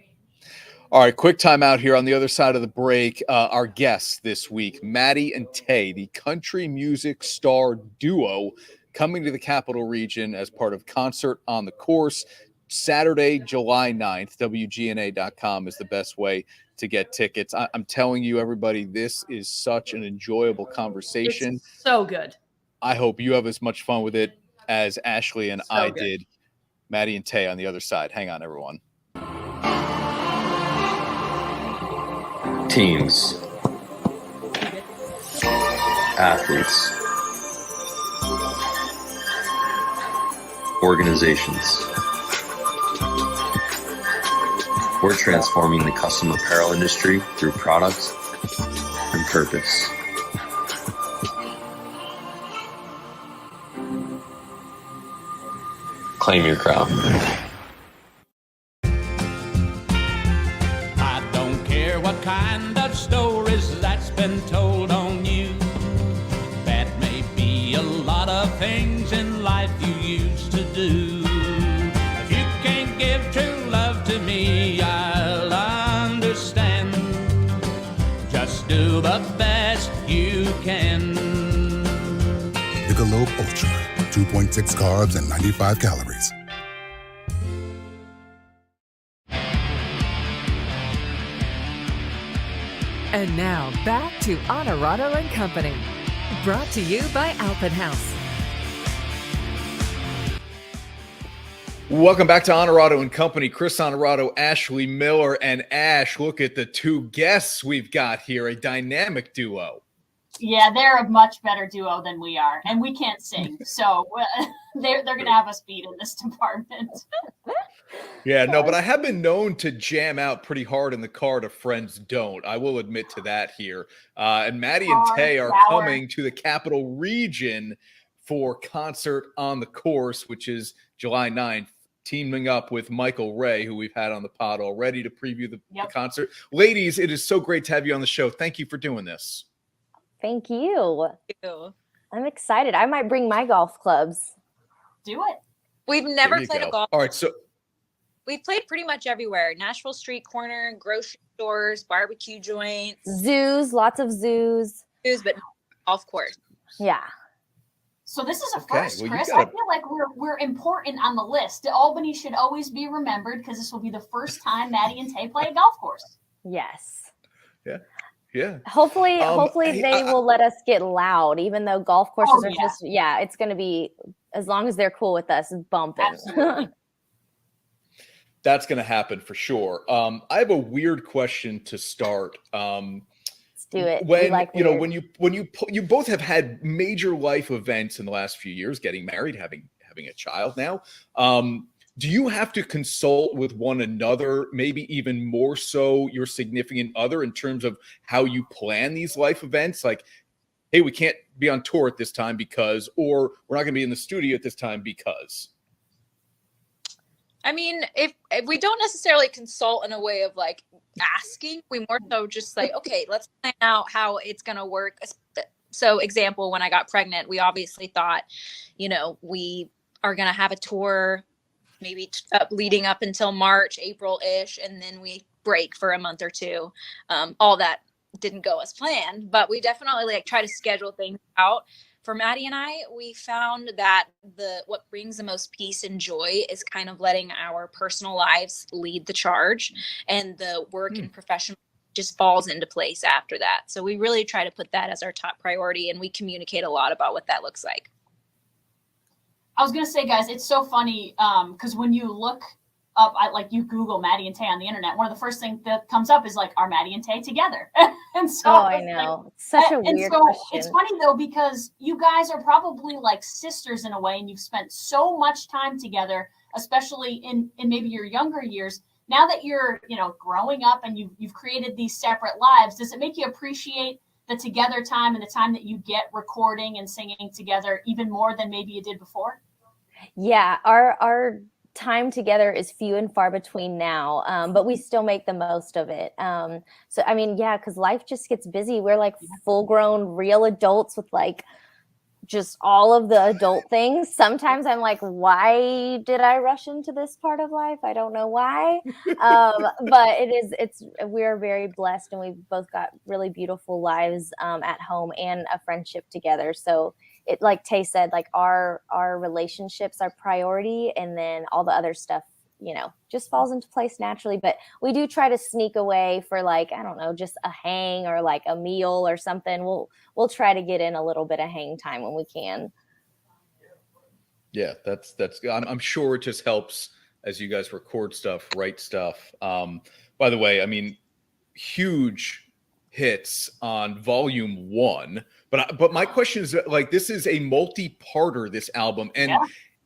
All right, quick time out here on the other side of the break. Our guests this week, Maddie and Tae, the country music star duo, coming to the Capital Region as part of Concert on the Course. Saturday, July 9th, WGNA.com is the best way to get tickets. I'm telling you, everybody, this is such an enjoyable conversation. It's so good. I hope you have as much fun with it as Ashley and I did. Maddie and Tae on the other side. Hang on, everyone. Teams, athletes, organizations. We're transforming the custom apparel industry through product and purpose. Claim your crown. What kind of stories that's been told on you? That may be a lot of things in life you used to do. If you can't give true love to me, I'll understand. Just do the best you can. Michelob Ultra, 2.6 carbs and 95 calories. And now back to Onorato and Company, brought to you by Appliance. Welcome back to Onorato and Company. Chris Onorato, Ashley Miller, and Ash. Look at the two guests we've got here, a dynamic duo. Yeah, they're a much better duo than we are, and we can't sing, so they're going to have us beat in this department. Yeah, no, but I have been known to jam out pretty hard in the car to Friends Don't. I will admit to that here. And Maddie and Tae are coming to the Capital Region for Concert on the Course, which is July 9th, teaming up with Michael Ray, who we've had on the pod already to preview the concert. Ladies, it is so great to have you on the show. Thank you for doing this. Thank you. I'm excited. I might bring my golf clubs. Do it. We've never played a golf. All right, so we've played pretty much everywhere. Nashville street corner, grocery stores, barbecue joints. Zoos, lots of zoos. Zoos, but golf course. Yeah. So this is a first, Chris. I feel like we're important on the list. Albany should always be remembered because this will be the first time Maddie and Tae play a golf course. Yes. Yeah. Yeah. Hopefully they will let us get loud, even though golf courses are just, it's going to be, as long as they're cool with us, bumping. That's going to happen for sure. I have a weird question to start. Let's do it. When when you both have had major life events in the last few years, getting married, having a child now. Do you have to consult with one another, maybe even more so your significant other, in terms of how you plan these life events? Like, hey, we can't be on tour at this time because, or we're not going to be in the studio at this time because. I mean, if we don't necessarily consult in a way of like asking, we more so just like, okay, let's plan out how it's going to work. So example, when I got pregnant, we obviously thought, we are going to have a tour maybe leading up until March, April-ish, and then we break for a month or two. All that didn't go as planned, but we definitely try to schedule things out for Maddie and I, we found that what brings the most peace and joy is kind of letting our personal lives lead the charge, and the work and professional just falls into place after that. So we really try to put that as our top priority, and we communicate a lot about what that looks like. I was going to say, guys, it's so funny because when you look up, like you Google Maddie and Tae on the internet, one of the first things that comes up is like, are Maddie and Tae together? And so I know. like, it's such a weird question. It's funny though, because you guys are probably like sisters in a way, and you've spent so much time together, especially in maybe your younger years. Now that you're, growing up and you've created these separate lives, does it make you appreciate the together time and the time that you get recording and singing together even more than maybe you did before? Yeah, our time together is few and far between now, but we still make the most of it. So, I mean, yeah, because life just gets busy. We're like full-grown real adults with like just all of the adult things. Sometimes I'm like, why did I rush into this part of life? I don't know why. But we're very blessed, and we've both got really beautiful lives at home and a friendship together. So it, like Tae said, like our relationships are priority, and then all the other stuff, just falls into place naturally. But we do try to sneak away for like, I don't know, just a hang or like a meal or something. We'll try to get in a little bit of hang time when we can. Yeah, that's I'm sure it just helps as you guys record stuff, write stuff. By the way, I mean, huge hits on volume 1, but my question is, like, this is a multi-parter, this album, and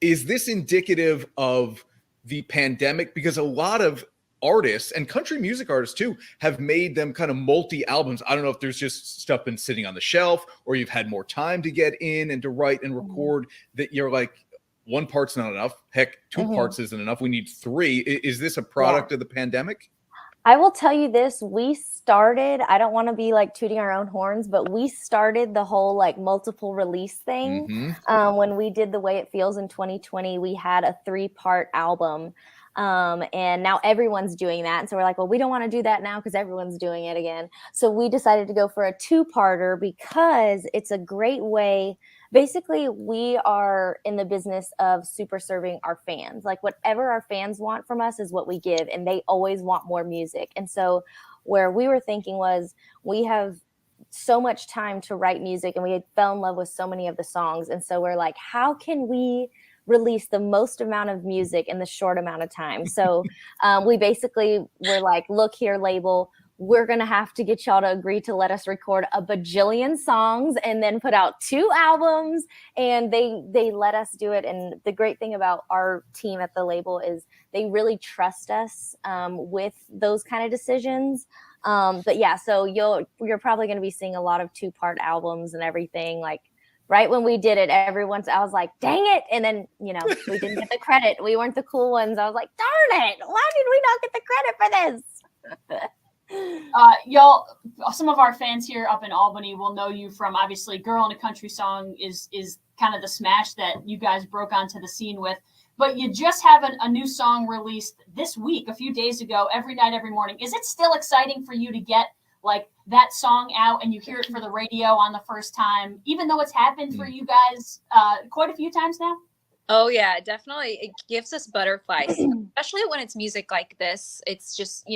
is this indicative of the pandemic? Because a lot of artists and country music artists too have made them kind of multi-albums. I don't know if there's just stuff been sitting on the shelf, or you've had more time to get in and to write and record, that you're like, one part's not enough, heck, 2 parts isn't enough, we need 3. Is this a product of the pandemic? I will tell you this, we started, I don't want to be like tooting our own horns, but we started the whole like multiple release thing. When we did The Way It Feels in 2020, we had a 3-part album. And now everyone's doing that. And so we're like, well, we don't want to do that now because everyone's doing it again. So we decided to go for a 2-parter because it's a great way. Basically, we are in the business of super serving our fans. Like whatever our fans want from us is what we give, and they always want more music. And so where we were thinking was, we have so much time to write music, and we had fell in love with so many of the songs. And so we're like, how can we release the most amount of music in the short amount of time? So we basically were like, look here, label, we're going to have to get y'all to agree to let us record a bajillion songs and then put out 2 albums. And they let us do it. And the great thing about our team at the label is they really trust us with those kind of decisions. But yeah, so you're probably going to be seeing a lot of 2-part albums and everything. Like right when we did it, I was like, dang it. And then, we didn't get the credit. We weren't the cool ones. I was like, darn it. Why did we not get the credit for this? Y'all, some of our fans here up in Albany will know you from, obviously, Girl in a Country Song is kind of the smash that you guys broke onto the scene with. But you just have a new song released this week, a few days ago, Every Night, Every Morning. Is it still exciting for you to get like that song out and you hear it for the radio on the first time, even though it's happened for you guys quite a few times now? Oh yeah, definitely. It gives us butterflies, especially when it's music like this. It's just,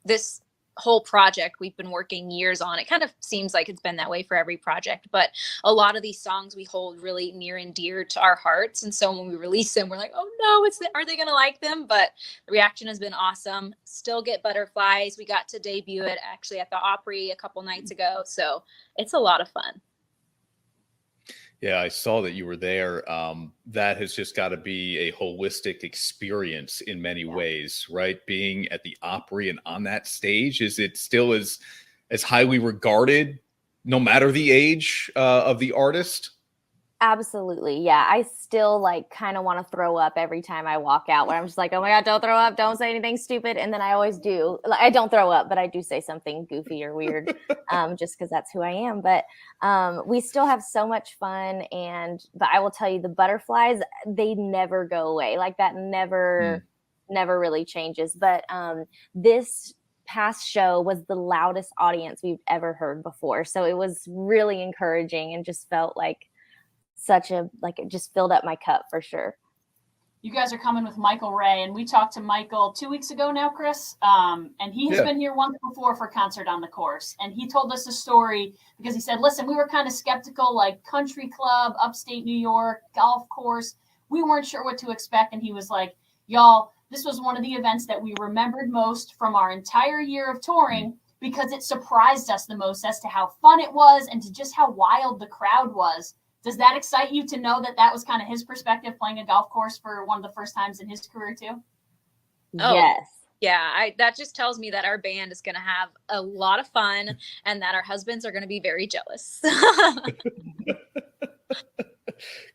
this whole project we've been working years on. It kind of seems like it's been that way for every project, but a lot of these songs we hold really near and dear to our hearts. And so when we release them, we're like, oh no, are they going to like them? But the reaction has been awesome. Still get butterflies. We got to debut it actually at the Opry a couple nights ago. So it's a lot of fun. Yeah, I saw that you were there. That has just got to be a holistic experience in many ways, right? Being at the Opry and on that stage, is it still as highly regarded, no matter the age of the artist? Absolutely. Yeah. I still like kind of want to throw up every time I walk out, where I'm just like, oh my God, don't throw up. Don't say anything stupid. And then I always do. Like, I don't throw up, but I do say something goofy or weird just because that's who I am. But we still have so much fun. But I will tell you, the butterflies, they never go away. Like that never really changes. But this past show was the loudest audience we've ever heard before. So it was really encouraging and just felt like such a, like, it just filled up my cup for sure. You guys are coming with Michael Ray, and we talked to Michael 2 weeks ago now, Chris, and he has been here once before for Concert on the Course, and he told us a story because he said, listen, we were kind of skeptical, like country club, upstate New York, golf course. We weren't sure what to expect, and he was like, y'all, this was one of the events that we remembered most from our entire year of touring because it surprised us the most as to how fun it was and to just how wild the crowd was. Does that excite you to know that that was kind of his perspective playing a golf course for one of the first times in his career too? Oh, yes. Yeah, that just tells me that our band is going to have a lot of fun and that our husbands are going to be very jealous.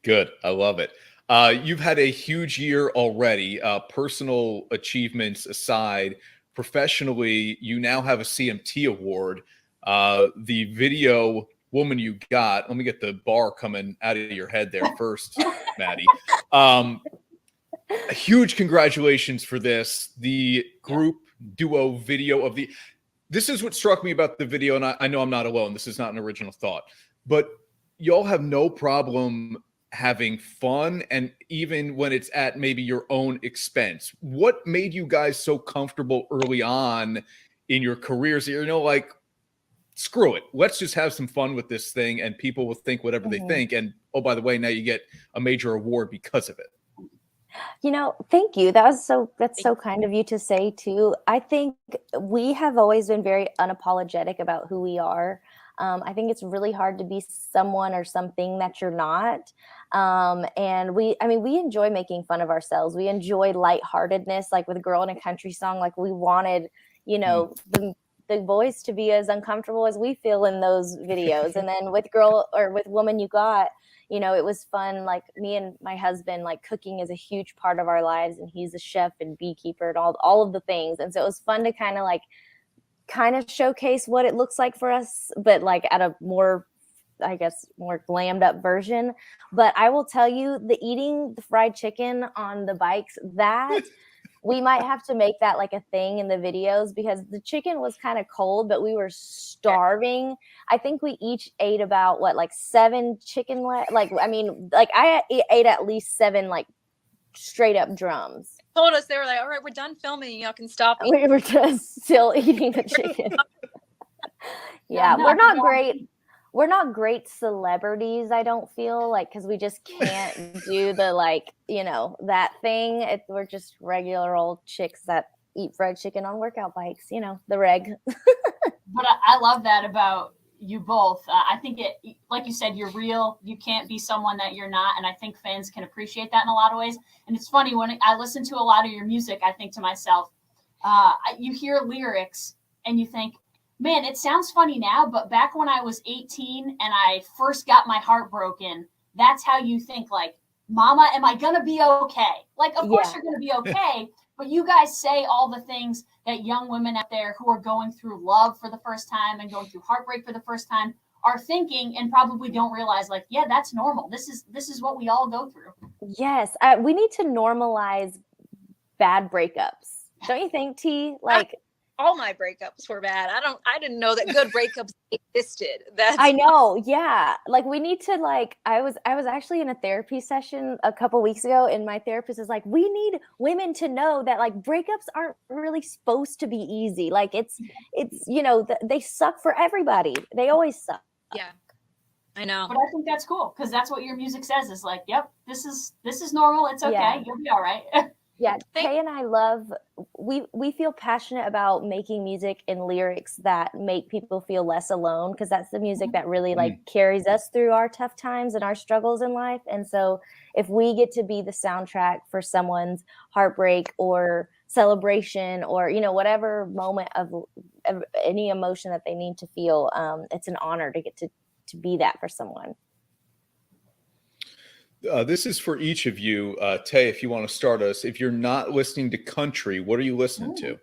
Good. I love it. You've had a huge year already, personal achievements aside. Professionally, you now have a CMT award. The video woman you got, let me get the bar coming out of your head there first, Maddie. A huge congratulations for this. The group duo video of this is what struck me about the video, and I know I'm not alone. This is not an original thought, but y'all have no problem having fun, and even when it's at maybe your own expense. What made you guys so comfortable early on in your careers? You know, like, screw it, let's just have some fun with this thing, and people will think whatever they think. And oh, by the way, now you get a major award because of it. You know, thank you. That's so kind of you to say too. I think we have always been very unapologetic about who we are. I think it's really hard to be someone or something that you're not. And we enjoy making fun of ourselves. We enjoy lightheartedness, like with Girl in a Country Song. Like, we wanted, you know, the boys to be as uncomfortable as we feel in those videos. And then with Woman You Got, you know, it was fun. Like, me and my husband, like, cooking is a huge part of our lives, and he's a chef and beekeeper and all of the things. And so it was fun to kind of showcase what it looks like for us, but like at a more, I guess, more glammed up version. But I will tell you, the eating the fried chicken on the bikes, that we might have to make that like a thing in the videos, because the chicken was kind of cold, but we were starving. I think we each ate about 7 chicken I ate at least 7 like straight up drums. Told us, they were like, all right, we're done filming, y'all can stop. We were just still eating the chicken. Yeah, we're not great celebrities, I don't feel like, because we just can't do the that thing. We're just regular old chicks that eat fried chicken on workout bikes, the reg. But I love that about you both. I think it, like you said, you're real. You can't be someone that you're not. And I think fans can appreciate that in a lot of ways. And it's funny, when I listen to a lot of your music, I think to myself, you hear lyrics and you think, man, it sounds funny now, but back when I was 18 and I first got my heart broken, that's how you think, like, mama, am I going to be okay? Like, of course you're going to be okay. But you guys say all the things that young women out there who are going through love for the first time and going through heartbreak for the first time are thinking, and probably don't realize, like, yeah, that's normal. This is what we all go through. Yes. We need to normalize bad breakups. Don't you think, T? Like, all my breakups were bad. I didn't know that good breakups existed. I know. Yeah. Like, we need to, like, I was actually in a therapy session a couple weeks ago, and my therapist is like, we need women to know that, like, breakups aren't really supposed to be easy. Like, it's they suck for everybody. They always suck. Yeah. I know. But I think that's cool, because that's what your music says, is like, yep, this is normal. It's okay. Yeah. You'll be all right. Yeah, Tae and I we feel passionate about making music and lyrics that make people feel less alone, because that's the music that really carries us through our tough times and our struggles in life. And so if we get to be the soundtrack for someone's heartbreak or celebration or, whatever moment of any emotion that they need to feel, it's an honor to get to be that for someone. This is for each of you. Tae, if you want to start us, if you're not listening to country, what are you listening to?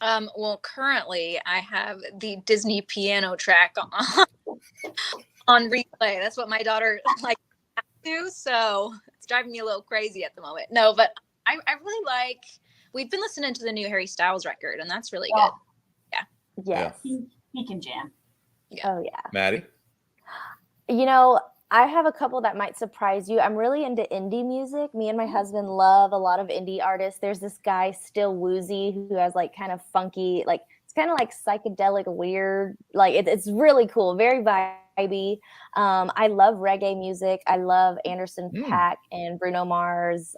Well, currently I have the Disney piano track on replay. That's what my daughter likes to do, so it's driving me a little crazy at the moment. No, but I really we've been listening to the new Harry Styles record, and that's really good. Yeah. Yes. He can jam. Yeah. Oh, yeah. Maddie? I have a couple that might surprise you. I'm really into indie music. Me and my husband love a lot of indie artists. There's this guy, Still Woozy, who has like kind of funky, like it's kind of like psychedelic, weird, like it's really cool, very vibey. I love reggae music. I love Anderson .Paak and Bruno Mars.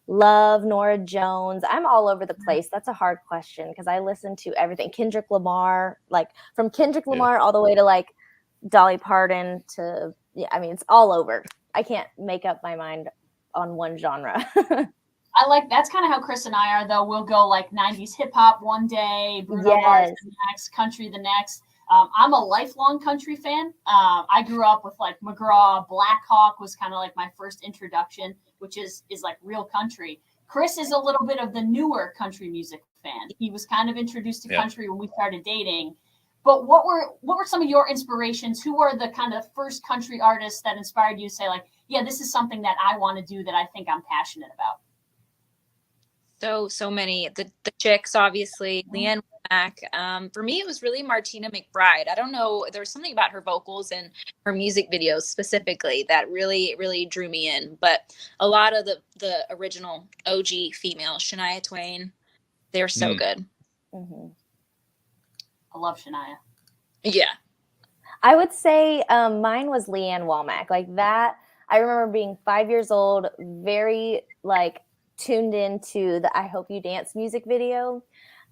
Love Nora Jones. I'm all over the place. That's a hard question because I listen to everything. Kendrick Lamar, like from Kendrick Lamar all the way to like Dolly Parton to, I mean, it's all over. I can't make up my mind on one genre. That's kind of how Chris and I are, though. We'll go like 90s hip hop one day, Bruno Mars the next, country the next. I'm a lifelong country fan. I grew up with like McGraw, Black Hawk was kind of like my first introduction, which is like real country. Chris is a little bit of the newer country music fan. He was kind of introduced to country when we started dating. But what were some of your inspirations? Who were the kind of first country artists that inspired you to say like, yeah, this is something that I want to do that I think I'm passionate about? So many. The chicks, obviously, Leanne Womack. For me, it was really Martina McBride. I don't know. There was something about her vocals and her music videos specifically that really, really drew me in. But a lot of the original OG females, Shania Twain, they're so good. Mm-hmm. I love Shania. Yeah. I would say mine was Leanne Womack. Like that, I remember being 5 years old, very like tuned into the I Hope You Dance music video.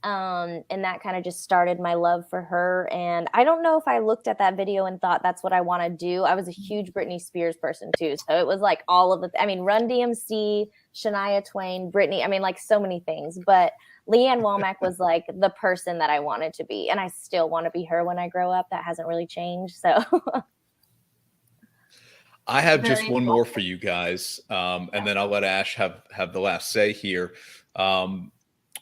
And that kind of just started my love for her. And I don't know if I looked at that video and thought that's what I want to do. I was a huge Britney Spears person too. So it was like all of Run DMC, Shania Twain, Britney. I mean, like so many things. But Leanne Womack was like the person that I wanted to be. And I still want to be her when I grow up. That hasn't really changed. So I have just one more for you guys. And then I'll let Ash have the last say here.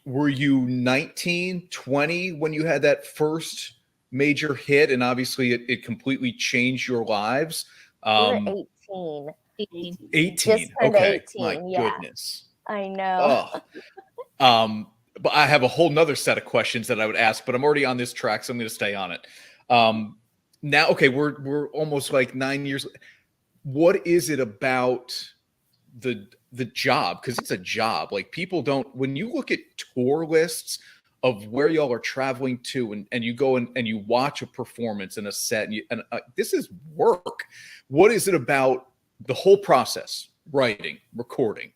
Were you 19, 20 when you had that first major hit? And obviously it completely changed your lives. We were 18. 18. Okay. 18, my goodness. I know. But I have a whole nother set of questions that I would ask, but I'm already on this track, so I'm going to stay on it. Now, okay, we're almost like 9 years. What is it about the job? Because it's a job. Like people don't, when you look at tour lists of where y'all are traveling to and you go and you watch a performance and a set and this is work. What is it about the whole process, writing, recording,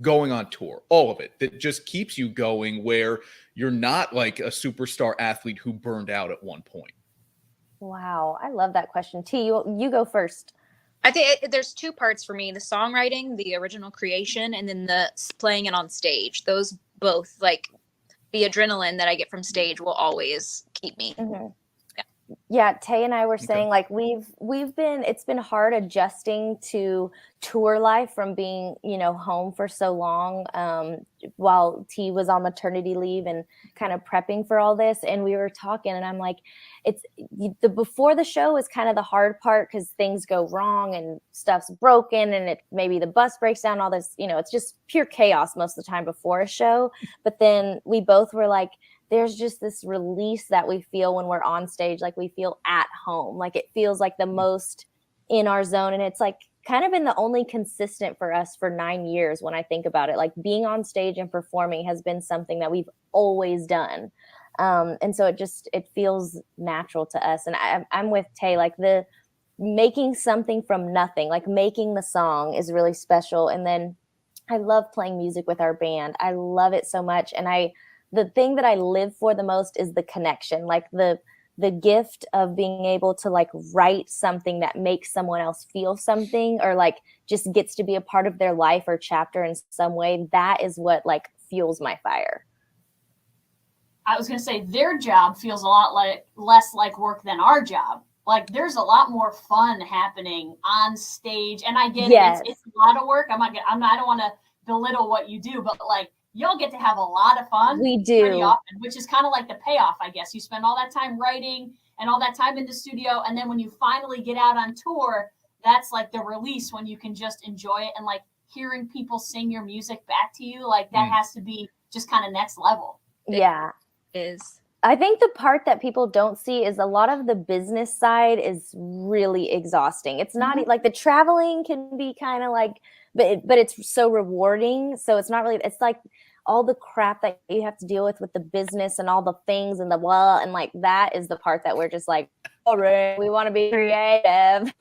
going on tour, all of it that just keeps you going where you're not like a superstar athlete who burned out at one point? Wow. I love that question. T, you go first. I think there's two parts for me: the songwriting, the original creation, and then the playing it on stage. Those both, like the adrenaline that I get from stage will always keep me. Mm-hmm. Yeah, Tay and I were saying like it's been hard adjusting to tour life from being, home for so long while T was on maternity leave and kind of prepping for all this. And we were talking and I'm like, before the show is kind of the hard part because things go wrong and stuff's broken and maybe the bus breaks down, all this, it's just pure chaos most of the time before a show. But then we both were like, there's just this release that we feel when we're on stage, like we feel at home, like it feels like the most in our zone. And it's like kind of been the only consistent for us for 9 years when I think about it. Like being on stage and performing has been something that we've always done. And so it feels natural to us. And I'm with Tay, like the making something from nothing, like making the song is really special. And then I love playing music with our band. I love it so much. And the thing that I live for the most is the connection, like the gift of being able to like write something that makes someone else feel something or like just gets to be a part of their life or chapter in some way. That is what like fuels my fire. I was going to say their job feels a lot less like work than our job. Like there's a lot more fun happening on stage. And I get it. It's a lot of work. I don't want to belittle what you do, but like, y'all get to have a lot of fun. We do. Pretty often, which is kind of like the payoff, I guess. You spend all that time writing and all that time in the studio. And then when you finally get out on tour, that's like the release when you can just enjoy it. And like hearing people sing your music back to you, like that has to be just kind of next level. Yeah. It is. I think the part that people don't see is a lot of the business side is really exhausting. It's not like the traveling can be kind of like, but it's so rewarding. So it's not really, it's like all the crap that you have to deal with the business and all the things and the blah, and like that is the part that we're just like, all right, we want to be creative.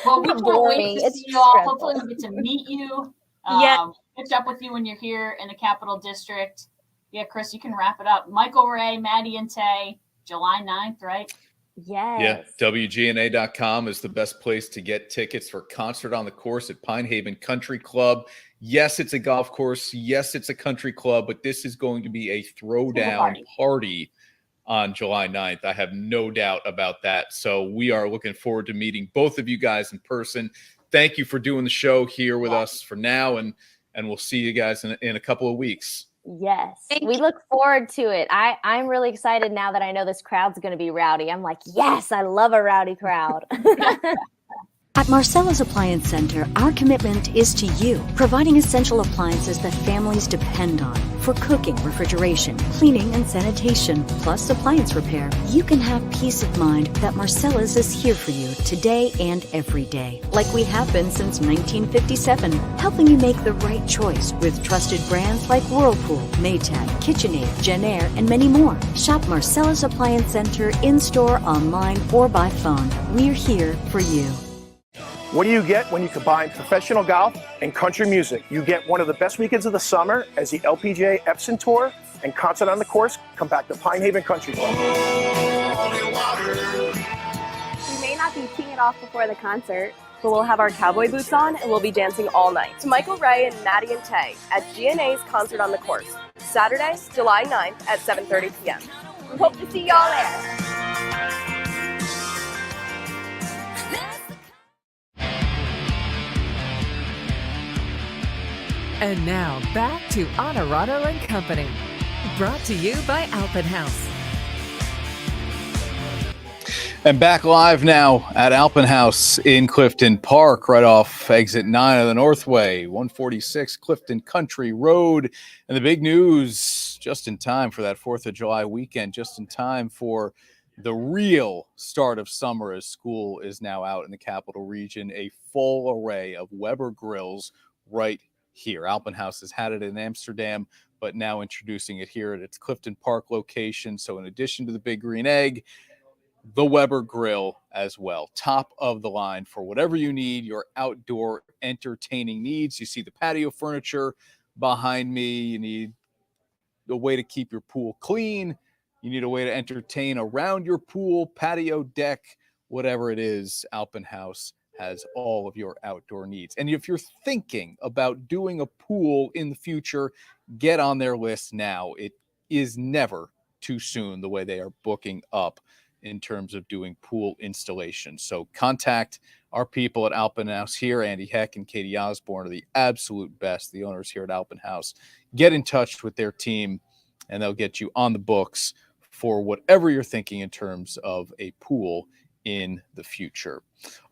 Well, we can't wait to see you all. Stressful. Hopefully we get to meet you. Catch up with you when you're here in the Capital District. Yeah, Chris, you can wrap it up. Michael Ray, Maddie Tae, July 9th, right? Yes. Yeah, WGNA.com is the best place to get tickets for Concert on the Course at Pine Haven Country Club. Yes, it's a golf course. Yes, it's a country club, but this is going to be a throwdown party on July 9th. I have no doubt about that. So we are looking forward to meeting both of you guys in person. Thank you for doing the show here with us for now, and we'll see you guys in a couple of weeks. Yes, we look forward to it. I'm really excited now that I know this crowd's going to be rowdy. I'm like, yes, I love a rowdy crowd. At Marcella's Appliance Center, our commitment is to you, providing essential appliances that families depend on for cooking, refrigeration, cleaning, and sanitation, plus appliance repair. You can have peace of mind that Marcella's is here for you today and every day, like we have been since 1957, helping you make the right choice with trusted brands like Whirlpool, Maytag, KitchenAid, Genair, and many more. Shop Marcella's Appliance Center in-store, online, or by phone. We're here for you. What do you get when you combine professional golf and country music? You get one of the best weekends of the summer as the LPGA Epson Tour and Concert on the Course come back to Pine Haven Country Club. We may not be teeing it off before the concert, but we'll have our cowboy boots on and we'll be dancing all night. To Michael Ray and Maddie Tae at GNA's Concert on the Course, Saturday, July 9th at 7:30 p.m. We hope to see y'all there. And now back to Onorato and Company, brought to you by Appliance. And back live now at Appliance in Clifton Park, right off exit 9 of the Northway, 146 Clifton Country Road. And the big news, just in time for that 4th of July weekend, just in time for the real start of summer as school is now out in the capital region, a full array of Weber grills right here. Appliance has had it in Amsterdam, but now introducing it here at its Clifton Park location. So in addition to the Big Green Egg, the Weber grill as well. Top of the line for whatever you need, your outdoor entertaining needs. You see the patio furniture behind me. You need a way to keep your pool clean. You need a way to entertain around your pool, patio, deck, whatever it is. Appliance has all of your outdoor needs. And if you're thinking about doing a pool in the future, get on their list now. It is never too soon the way they are booking up in terms of doing pool installation. So contact our people at Appliance here. Andy Heck and Katie Osborne are the absolute best, the owners here at Appliance. Get in touch with their team, and they'll get you on the books for whatever you're thinking in terms of a pool in the future.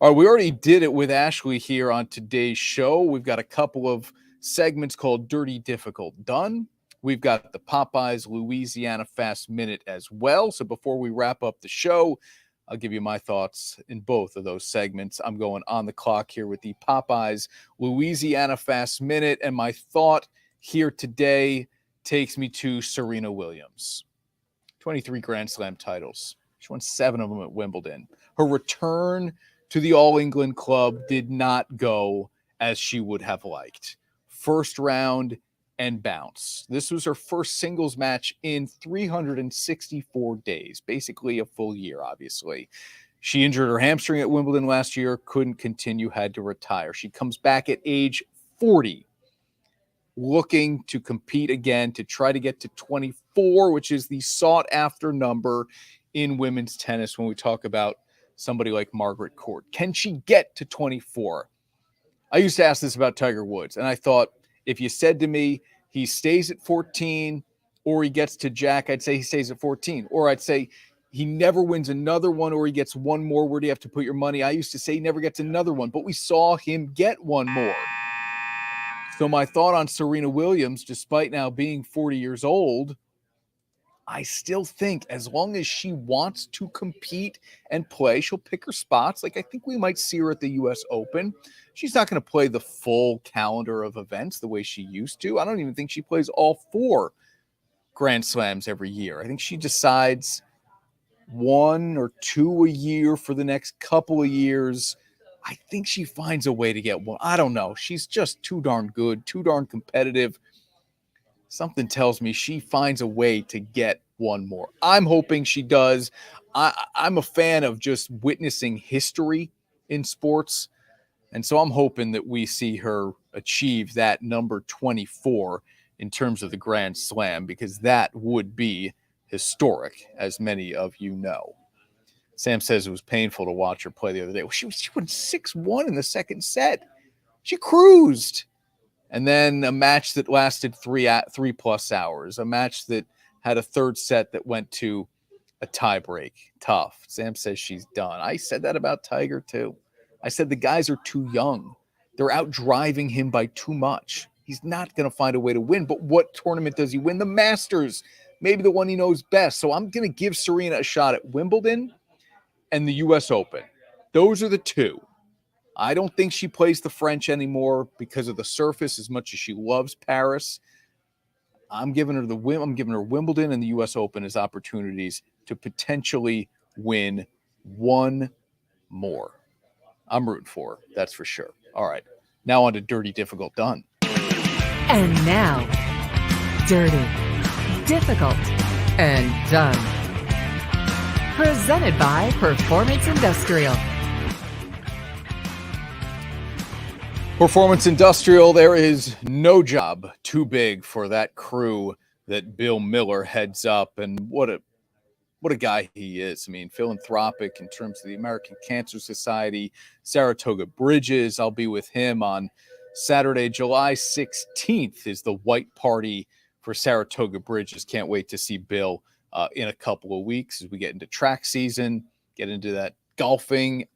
All right, we already did it with Ashley here on today's show. We've got a couple of segments called Dirty Difficult Done. We've got the Popeyes Louisiana Fast Minute as well. So before we wrap up the show, I'll give you my thoughts in both of those segments. I'm going on the clock here with the Popeyes Louisiana Fast Minute, and my thought here today takes me to Serena Williams. 23 Grand Slam titles. She won 7 of them at Wimbledon. Her return to the All England club did not go as she would have liked. First round and bounce. This was her first singles match in 364 days, basically a full year, obviously. She injured her hamstring at Wimbledon last year, couldn't continue, had to retire. She comes back at age 40, looking to compete again to try to get to 24, which is the sought-after number in women's tennis when we talk about somebody like Margaret Court. Can she get to 24? I used to ask this about Tiger Woods, and I thought, if you said to me he stays at 14 or he gets to Jack, I'd say he stays at 14. Or I'd say he never wins another one or he gets one more. Where do you have to put your money? I used to say he never gets another one, but we saw him get one more. So my thought on Serena Williams, despite now being 40 years old, I still think as long as she wants to compete and play, she'll pick her spots. Like, I think we might see her at the U.S. Open. She's not going to play the full calendar of events the way she used to. I don't even think she plays all 4 Grand Slams every year. I think she decides 1 or 2 a year for the next couple of years. I think she finds a way to get one. I don't know. She's just too darn good, too darn competitive. Something tells me she finds a way to get one more. I'm hoping she does. I'm a fan of just witnessing history in sports. And so I'm hoping that we see her achieve that number 24 in terms of the Grand Slam, because that would be historic, as many of you know. Sam says it was painful to watch her play the other day. Well, she went 6-1 in the second set. She cruised. And then a match that lasted 3+ hours, a match that had a third set that went to a tiebreak. Tough. Sam says she's done. I said that about Tiger too. I said the guys are too young. They're out driving him by too much. He's not going to find a way to win. But what tournament does he win? The Masters, maybe the one he knows best. So I'm going to give Serena a shot at Wimbledon and the U.S. Open. Those are the 2. I don't think she plays the French anymore because of the surface as much as she loves Paris. I'm giving her Wimbledon and the U.S. Open as opportunities to potentially win one more. I'm rooting for her, that's for sure. All right, now on to Dirty Difficult Done. And now, Dirty, Difficult, and Done. Presented by Performance Industrial. Performance Industrial, there is no job too big for that crew that Bill Miller heads up, and what a guy he is. I mean, philanthropic in terms of the American Cancer Society, Saratoga Bridges. I'll be with him on Saturday, July 16th is the white party for Saratoga Bridges. Can't wait to see Bill in a couple of weeks as we get into track season, get into that golfing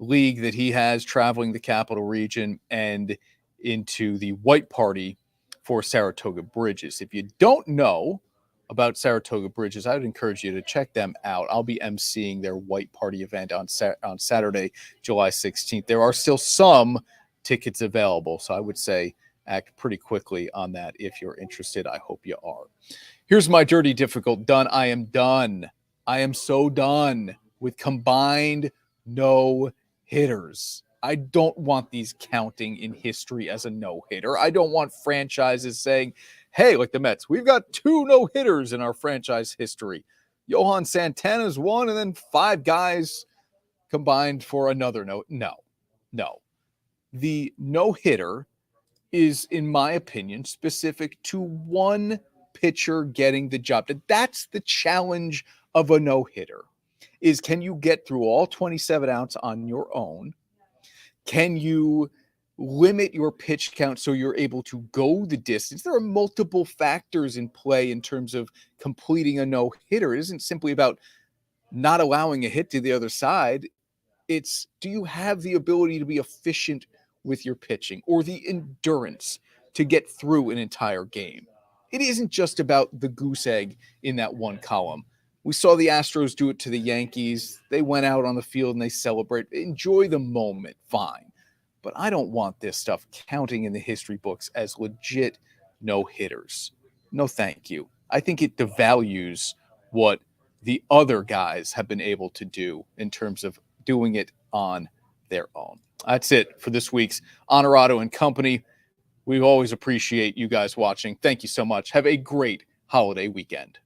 league that he has traveling the capital region, and into the white party for Saratoga Bridges. If you don't know about Saratoga Bridges, I would encourage you to check them out. I'll be emceeing their white party event on Saturday, July 16th. There are still some tickets available, so I would say act pretty quickly on that if you're interested. I hope you are. Here's my Dirty Difficult Done. I am done. I am so done with combined no-hitters. I don't want these counting in history as a no-hitter. I don't want franchises saying, hey, like the Mets, we've got 2 no-hitters in our franchise history. Johan Santana's one, and then 5 guys combined for another no. The no-hitter is, in my opinion, specific to one pitcher getting the job. That's the challenge of a no-hitter, is can you get through all 27 outs on your own? Can you limit your pitch count so you're able to go the distance? There are multiple factors in play in terms of completing a no-hitter. It isn't simply about not allowing a hit to the other side. It's, do you have the ability to be efficient with your pitching or the endurance to get through an entire game? It isn't just about the goose egg in that one column. We saw the Astros do it to the Yankees. They went out on the field and they celebrate. Enjoy the moment, fine. But I don't want this stuff counting in the history books as legit no-hitters. No, thank you. I think it devalues what the other guys have been able to do in terms of doing it on their own. That's it for this week's Onorato Company. We always appreciate you guys watching. Thank you so much. Have a great holiday weekend.